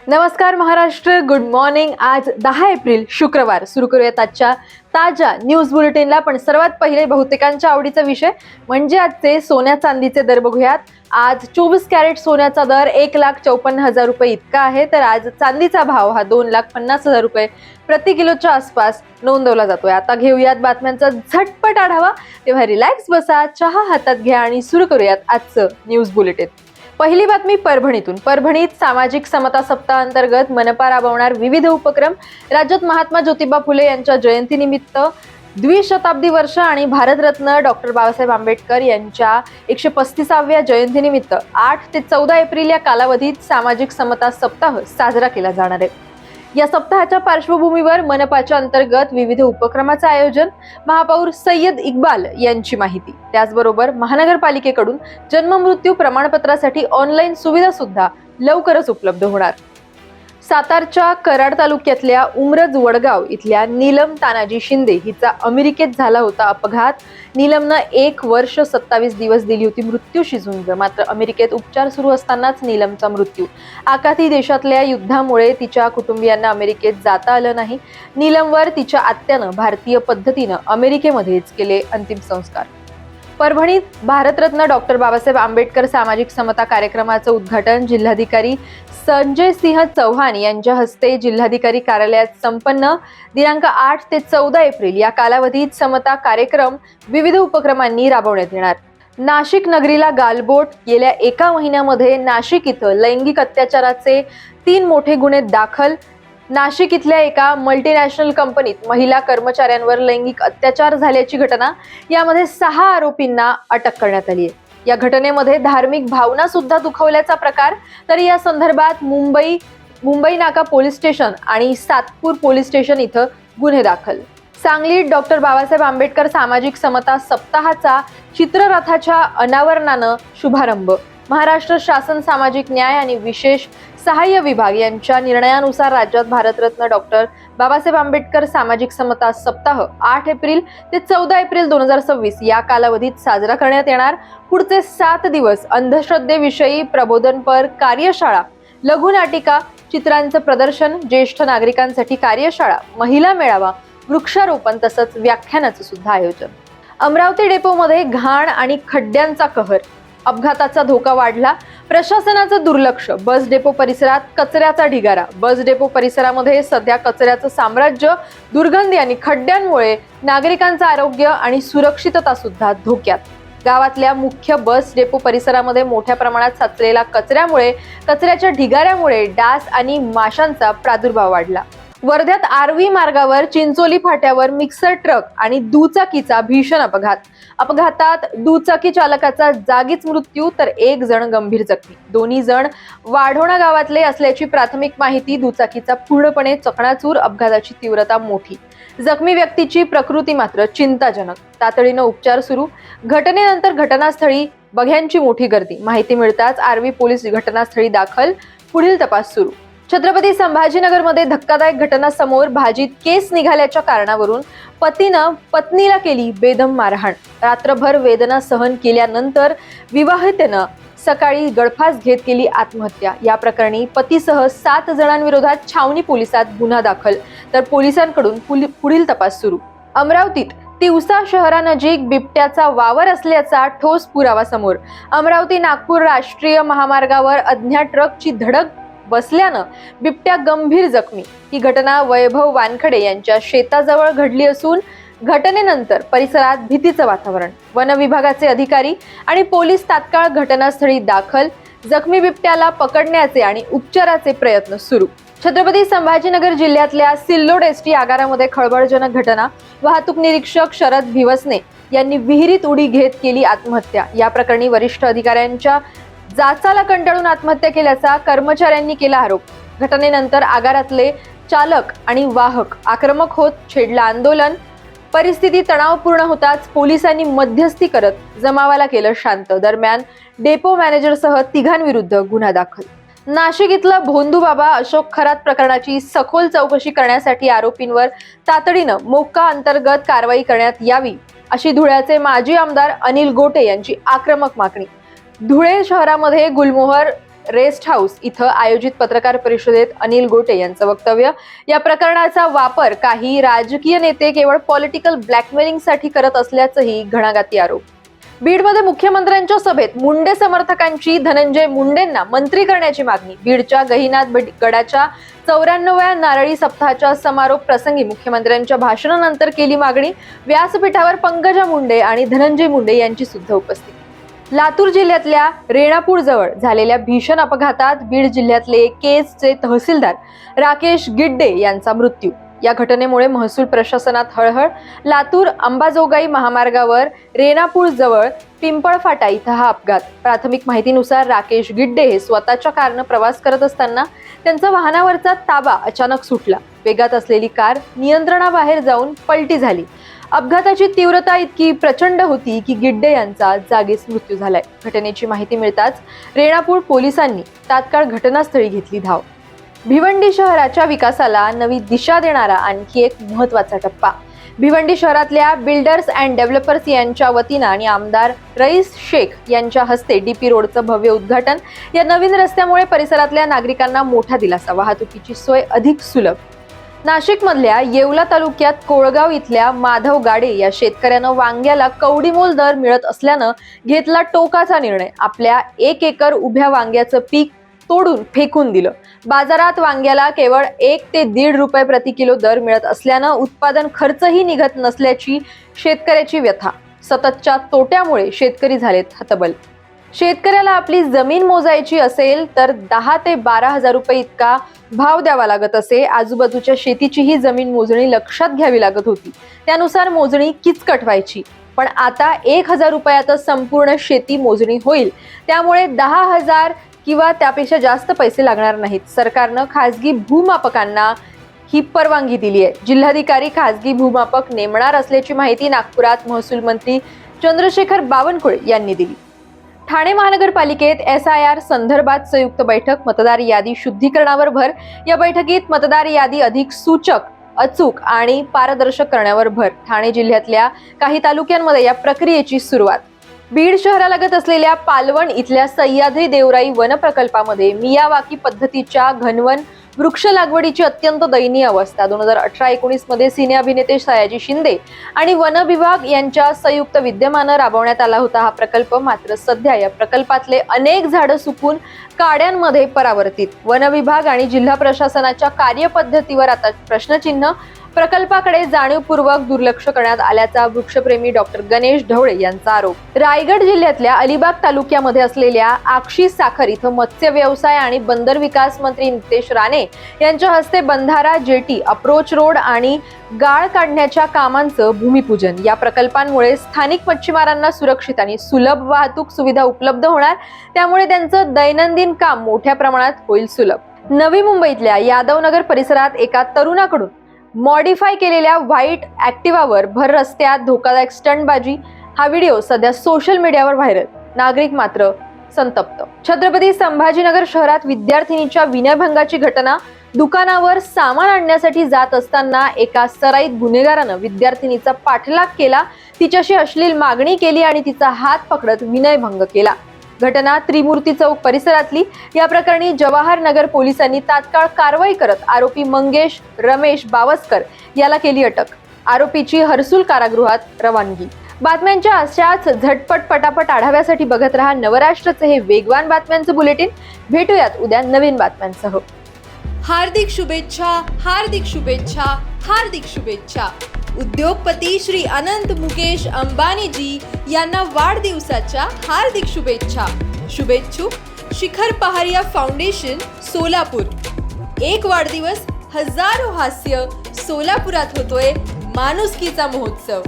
नमस्कार Maharashtra, good morning. आज 10 April शुक्रवार सुरू करूयात आजच्या ताज्या न्यूज बुलेटिनला। पण सर्वात पहिले बहुतेकांच्या आवडीचा विषय म्हणजे आजचे सोन्या चांदीचे दर बघूयात। आज 24 कॅरेट सोन्याचा दर 1,54,000 रुपये इतका आहे, तर आज चांदीचा भाव हा 2,50,000 रुपये प्रति किलोच्या आसपास नोंदवला जातोय। आता घेऊयात बातम्यांचा झटपट आढावा, तेव्हा रिलॅक्स बसा, चहा हातात घ्या आणि सुरू करूयात आजचं न्यूज बुलेटिन। पहिली बातमी परभणीतून। परभणीत सामाजिक समता सप्ताह अंतर्गत मनपा राबवणार विविध उपक्रम। राज्यात महात्मा ज्योतिबा फुले यांच्या जयंतीनिमित्त द्विशताब्दी वर्ष आणि भारतरत्न डॉक्टर बाबासाहेब आंबेडकर यांच्या 135व्या जयंतीनिमित्त 8 ते 14 एप्रिल या कालावधीत सामाजिक समता सप्ताह साजरा केला जाणार आहे। या सप्ताहाच्या पार्श्वभूमीवर मनपाच्या अंतर्गत विविध उपक्रमाचे आयोजन। महापौर सय्यद इक्बाल यांची माहिती। त्याचबरोबर महानगरपालिकेकडून जन्म मृत्यू प्रमाणपत्रासाठी ऑनलाईन सुविधा सुद्धा लवकरच उपलब्ध होणार। सातारच्या कराड तालुक्यातल्या उमरज वडगाव इथल्या नीलम तानाजी शिंदे हिचा अमेरिकेत झाला होता अपघात। नीलमनं 1 वर्ष 27 दिवस दिली होती मृत्यूशी झुंज, मात्र अमेरिकेत उपचार सुरू असतानाच नीलमचा मृत्यू। आखाती देशातल्या युद्धामुळे तिच्या कुटुंबियांना अमेरिकेत जाता आलं नाही। नीलमवर तिच्या आत्यानं भारतीय पद्धतीनं अमेरिकेमध्येच केले अंतिम संस्कार। परभणीत भारतरत्न डॉक्टर बाबासाहेब आंबेडकर सामाजिक समता कार्यक्रमाचं उद्घाटन जिल्हाधिकारी संजय सिंह चौहान यांच्या हस्ते जिल्हाधिकारी कार्यालयात संपन्न। दिनांक 8 ते 14 एप्रिल या कालावधीत समता कार्यक्रम विविध उपक्रमांनी राबवण्यात येणार। नाशिक नगरीला गालबोट। गेल्या 1 महिन्यामध्ये नाशिक इथं लैंगिक अत्याचाराचे 3 मोठे गुन्हे दाखल। नाशिक इथल्या एका मल्टीनॅशनल कंपनीत महिला कर्मचाऱ्यांवर लैंगिक अत्याचार झाल्याची घटना। यामध्ये 6 आरोपींना अटक करण्यात आली आहे। या घटनेमध्ये धार्मिक भावना सुद्धा दुखावल्याचा प्रकार। तर या संदर्भात मुंबई नाका पोलीस स्टेशन आणि सातपूर पोलीस स्टेशन इथं गुन्हे दाखल। सांगलीत डॉक्टर बाबासाहेब आंबेडकर सामाजिक समता सप्ताहाचा चित्ररथाच्या अनावरणानं शुभारंभ। महाराष्ट्र शासन सामाजिक न्याय आणि विशेष सहाय्य विभाग यांच्या निर्णयानुसार राज्यात भारतरत्न डॉक्टर बाबासाहेब आंबेडकर सामाजिक समता सप्ताह 8 एप्रिल ते 14 एप्रिल 2026 या कालावधीत साजरा करण्यात येणार। पुढचे 7 दिवस अंधश्रद्धेविषयी प्रबोधनपर कार्यशाळा, लघुनाटिका, चित्रांचं प्रदर्शन, ज्येष्ठ नागरिकांसाठी कार्यशाळा, महिला मेळावा, वृक्षारोपण तसंच व्याख्यानाचं सुद्धा आयोजन। अमरावती डेपोमध्ये घाण आणि खड्ड्यांचा कहर। अपघाताचा धोका वाढला, प्रशासनाचं दुर्लक्ष। बस डेपो परिसरात कचऱ्याचा ढिगारा। बस डेपो परिसरामध्ये सध्या कचऱ्याचं साम्राज्य। दुर्गंधी आणि खड्ड्यांमुळे नागरिकांचं आरोग्य आणि सुरक्षितता सुद्धा धोक्यात। गावातल्या मुख्य बस डेपो परिसरामध्ये मोठ्या प्रमाणात साचलेल्या कचऱ्याच्या ढिगाऱ्यामुळे डास आणि माशांचा प्रादुर्भाव वाढला। वर्ध्यात आर्वी मार्गावर चिंचोली फाट्यावर मिक्सर ट्रक आणि दुचाकीचा भीषण अपघात। अपघातात दुचाकी चालकाचा जागीच मृत्यू, तर 1 जण गंभीर जखमी। दोन्ही जण वाढोणा गावातले असल्याची प्राथमिक माहिती। दुचाकीचा पूर्णपणे चकणाचूर। अपघाताची तीव्रता मोठी। जखमी व्यक्तीची प्रकृती मात्र चिंताजनक। तातडीनं उपचार सुरू। घटनेनंतर घटनास्थळी बघ्यांची मोठी गर्दी। माहिती मिळताच आर्वी पोलीस घटनास्थळी दाखल। पुढील तपास सुरू। छत्रपती संभाजीनगरमध्ये धक्कादायक घटना समोर। भाजीत केस निघाल्याच्या कारणावरून पतीनं पत्नीला केली बेदम मारहाण। रात्रभर वेदना सहन केल्यानंतर विवाहितेनं सकाळी गळफास घेत केली आत्महत्या। या प्रकरणी पतीसह 7 जणांविरोधात छावणी पोलिसात गुन्हा दाखल, तर पोलिसांकडून पुढील तपास सुरू। अमरावतीत तिवसा शहरानजीक बिबट्याचा वावर असल्याचा ठोस पुरावा समोर। अमरावती नागपूर राष्ट्रीय महामार्गावर अज्ञात ट्रकची धडक बसल्यानं बिबट्या गंभीर जखमी। ही घटना वैभव वानखडे यांच्या शेताजवळ घडली असून घटनेनंतर परिसरात भीतीचं वातावरण। वन विभागाचे अधिकारी आणि पोलीस तात्काळ घटनास्थळी दाखल। जखमी बिबट्याला पकडण्याचे आणि उपचाराचे प्रयत्न सुरू। छत्रपती संभाजीनगर जिल्ह्यातल्या सिल्लोड एसटी आगारामध्ये खळबळजनक घटना। वाहतूक निरीक्षक शरद भिवसने यांनी विहिरीत उडी घेत केली आत्महत्या। या प्रकरणी वरिष्ठ अधिकाऱ्यांच्या जाचाला कंटाळून आत्महत्या केल्याचा कर्मचाऱ्यांनी केला आरोप। घटनेनंतर आगारातले चालक आणि वाहक आक्रमक होत छेडलं आंदोलन। परिस्थिती तणावपूर्ण होताच पोलिसांनी मध्यस्थी करत जमावाला केलं शांत। दरम्यान डेपो मॅनेजरसह 3घांविरुद्ध गुन्हा दाखल। नाशिक इथला भोंदू बाबा अशोक खरात प्रकरणाची सखोल चौकशी करण्यासाठी आरोपींवर तातडीनं मोक्का अंतर्गत कारवाई करण्यात यावी, अशी धुळ्याचे माजी आमदार अनिल गोटे यांची आक्रमक मागणी। धुळे शहरामध्ये गुलमोहर रेस्ट हाऊस इथं आयोजित पत्रकार परिषदेत अनिल गोटे यांचं वक्तव्य. या प्रकरणाचा वापर काही राजकीय नेते केवळ पॉलिटिकल ब्लॅकमेलिंगसाठी करत असल्याचंही घणाघाती आरोप. बीडमध्ये मुख्यमंत्र्यांच्या सभेत मुंडे समर्थकांची धनंजय मुंडेंना मंत्री करण्याची मागणी. बीडच्या गहिनाथ गडाच्या 94व्या नारळी सप्ताहाच्या समारोप प्रसंगी मुख्यमंत्र्यांच्या भाषणानंतर केली मागणी. व्यासपीठावर पंकजा मुंडे आणि धनंजय मुंडे यांची सुद्धा उपस्थिती. लातूर जिल्ह्यातल्या रेणापूर जवळ झालेल्या भीषण अपघातात बीड जिल्ह्यातले केजचे तहसीलदार राकेश गिड्डे यांचा मृत्यू. या घटनेमुळे महसूल प्रशासनात हळहळ. लातूर अंबाजोगाई महामार्गावर रेणापूर जवळ पिंपळफाटा इथं हा अपघात. प्राथमिक माहितीनुसार राकेश गिड्डे हे स्वतःच्या कारनं प्रवास करत असताना त्यांचा वाहनावरचा ताबा अचानक सुटला. वेगात असलेली कार नियंत्रणाबाहेर जाऊन पलटी झाली. अपघाताची तीव्रता इतकी प्रचंड होती की गिड्डे यांचा जागीच मृत्यू झालाय. घटनेची माहिती मिळताच रेणापूर पोलिसांनी तात्काळ घटनास्थळी घेतली धाव. भिवंडी शहराच्या विकासाला नवी दिशा देणारा आणखी एक महत्त्वाचा टप्पा. भिवंडी शहरातल्या बिल्डर्स अँड डेव्हलपर्स यांच्या वतीनं आणि आमदार रईस शेख यांच्या हस्ते डीपी रोडचं भव्य उद्घाटन. या नवीन रस्त्यामुळे परिसरातल्या नागरिकांना मोठा दिलासा. वाहतुकीची सोय अधिक सुलभ. नाशिकमधल्या येवला तालुक्यात कोळगाव इथल्या माधव गाडे या शेतकऱ्यानं वांग्याला कवडीमोल दर मिळत असल्यानं घेतला टोकाचा निर्णय. आपल्या 1 एकर उभ्या वांग्याचं पीक तोडून फेकून दिलं. बाजारात वांग्याला केवळ 1 ते 1.5 रुपये प्रति किलो दर मिळत असल्यानं उत्पादन खर्चही निघत नसल्याची शेतकऱ्याची व्यथा. सततच्या तोट्यामुळे शेतकरी झालेत हतबल. शेतकऱ्याला आपली जमीन मोजायची असेल तर 10 ते 12 हजार रुपये इतका भाव द्यावा लागत असे. आजूबाजूच्या शेतीचीही जमीन मोजणी लक्षात घ्यावी लागत होती. त्यानुसार मोजणी किचकट व्हायची. पण आता 1,000 रुपयातच संपूर्ण शेती मोजणी होईल. त्यामुळे 10,000 किंवा त्यापेक्षा जास्त पैसे लागणार नाहीत. सरकारनं खासगी भूमापकांना ही परवानगी दिली आहे. जिल्हाधिकारी खासगी भूमापक नेमणार असल्याची माहिती नागपुरात महसूल मंत्री चंद्रशेखर बावनकुळे यांनी दिली. ठाणे महानगरपालिकेत SIR संदर्भात संयुक्त बैठक. मतदार यादी शुद्धीकरणावर भर. या बैठकीत मतदार यादी अधिक सूचक, अचूक आणि पारदर्शक करण्यावर भर. ठाणे जिल्ह्यातल्या काही तालुक्यांमध्ये या प्रक्रियेची सुरुवात. बीड शहरालगत असलेल्या पालवण इथल्या सह्याद्री देवराई वन प्रकल्पामध्ये मियावाकी पद्धतीच्या घनवन वृक्ष लागवडीची अत्यंत दयनीय अवस्था. 2018-19 मध्ये सिने अभिनेते सयाजी शिंदे आणि वन विभाग यांच्या संयुक्त विद्यमानं राबवण्यात आला होता हा प्रकल्प. मात्र सध्या या प्रकल्पातले अनेक झाडं सुकून काड्यांमध्ये परावर्तित. वन विभाग आणि जिल्हा प्रशासनाच्या कार्यपद्धतीवर आता प्रश्नचिन्ह. प्रकल्पाकडे जाणीवपूर्वक दुर्लक्ष करण्यात आल्याचा वृक्षप्रेमी डॉक्टर गणेश ढवळे यांचा आरोप. रायगड जिल्ह्यातल्या अलिबाग तालुक्यामध्ये असलेल्या आक्षी साखर इथं मत्स्य व्यवसाय आणि बंदर विकास मंत्री नितेश राणे यांच्या हस्ते बंधारा, जेटी, अप्रोच रोड आणि गाळ काढण्याच्या कामांचं भूमिपूजन. या प्रकल्पांमुळे स्थानिक मच्छीमारांना सुरक्षित आणि सुलभ वाहतूक सुविधा उपलब्ध होणार. त्यामुळे त्यांचं दैनंदिन काम मोठ्या प्रमाणात होईल सुलभ. नवी मुंबईतल्या यादवनगर परिसरात एका तरुणाकडून मॉडिफाय केलेल्या व्हाईट ऍक्टिवावर भर रस्त्यात धोकादायक स्टंटबाजी. हा व्हिडिओ सध्या सोशल मीडियावर व्हायरल. नागरिक मात्र संतप्त. छत्रपती संभाजीनगर शहरात विद्यार्थिनीच्या विनयभंगाची घटना. दुकानावर सामान आणण्यासाठी जात असताना एका सराईत गुन्हेगारानं विद्यार्थिनीचा पाठलाग केला. तिच्याशी अश्लील मागणी केली आणि तिचा हात पकडत विनयभंग केला. घटना त्रिमूर्ती चौक परिसरातली. या प्रकरणी जवाहर नगर पोलिसांनी तात्काळ कारवाई करत आरोपी मंगेश रमेश बावस्कर याला केली अटक. आरोपीची हर्सुल कारागृहात रवानगी. बातम्यांच्या अशाच झटपट पटापट आढाव्यासाठी बघत रहा नवराष्ट्राचे हे वेगवान बातम्यांचं बुलेटिन. भेटूयात उद्या नवीन बातम्यांसह. हार्दिक शुभेच्छा, हार्दिक शुभेच्छा, हार्दिक शुभेच्छा. उद्योगपती श्री अनंत मुकेश अंबानीजी यांना वाढदिवसाच्या हार्दिक शुभेच्छा. शुभेच्छुक शिखर पहारिया फाउंडेशन सोलापूर. एक वाढदिवस हजारो हास्य. सोलापुरात होतोय माणुसकीचा महोत्सव.